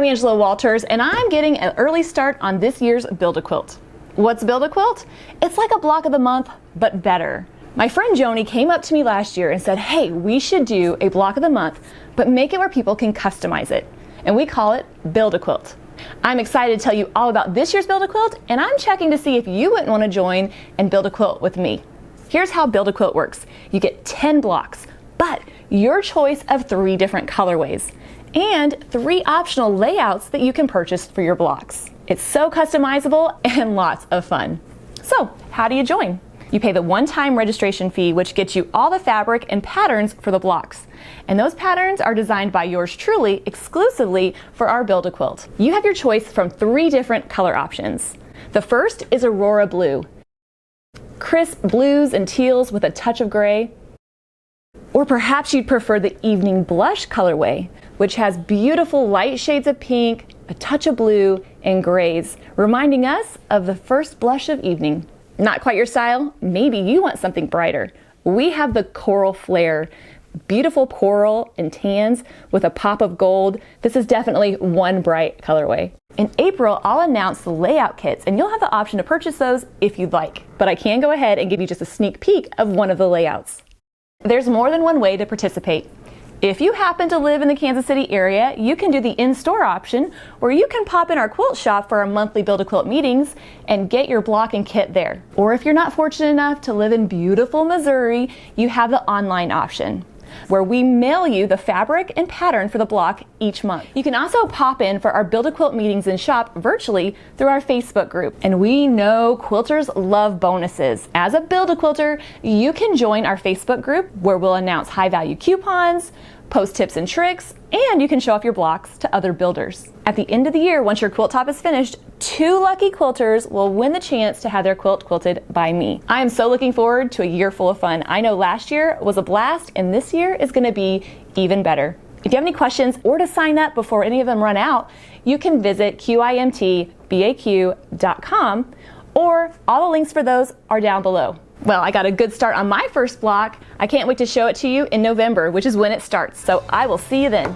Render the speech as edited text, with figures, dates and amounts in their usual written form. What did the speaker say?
Angela Walters, and I'm getting an early start on this year's Build-A-Quilt. What's Build-A-Quilt? It's like a block of the month, but better. My friend Joni came up to me last year and said, hey, we should do a block of the month, but make it where people can customize it. And we call it Build-A-Quilt. I'm excited to tell you all about this year's Build-A-Quilt, and I'm checking to see if you wouldn't want to join and build a quilt with me. Here's how Build-A-Quilt works. You get 10 blocks, but your choice of 3 different colorways, and 3 optional layouts that you can purchase for your blocks. It's so customizable and lots of fun. So, how do you join? You pay the one-time registration fee, which gets you all the fabric and patterns for the blocks. And those patterns are designed by yours truly exclusively for our Build-A-Quilt. You have your choice from 3 different color options. The first is Aurora Blue. Crisp blues and teals with a touch of gray. Or perhaps you'd prefer the Evening Blush colorway, which has beautiful light shades of pink, a touch of blue, and grays, reminding us of the first blush of evening. Not quite your style? Maybe you want something brighter. We have the Coral Flare. Beautiful coral and tans with a pop of gold. This is definitely one bright colorway. In April, I'll announce the layout kits, and you'll have the option to purchase those if you'd like. But I can go ahead and give you just a sneak peek of one of the layouts. There's more than one way to participate. If you happen to live in the Kansas City area, you can do the in-store option, where you can pop in our quilt shop for our monthly Build-A-Quilt meetings and get your block and kit there. Or if you're not fortunate enough to live in beautiful Missouri, you have the online option, where we mail you the fabric and pattern for the block each month. You can also pop in for our Build-A-Quilt meetings and shop virtually through our Facebook group. And we know quilters love bonuses. As a Build-A-Quilter, you can join our Facebook group, where we'll announce high-value coupons, post tips and tricks, and you can show off your blocks to other builders. At the end of the year, once your quilt top is finished, 2 lucky quilters will win the chance to have their quilt quilted by me. I am so looking forward to a year full of fun. I know last year was a blast, and this year is going to be even better. If you have any questions or to sign up before any of them run out, you can visit quiltbaq.com, or all the links for those are down below. Well, I got a good start on my first block. I can't wait to show it to you in November, which is when it starts. So I will see you then.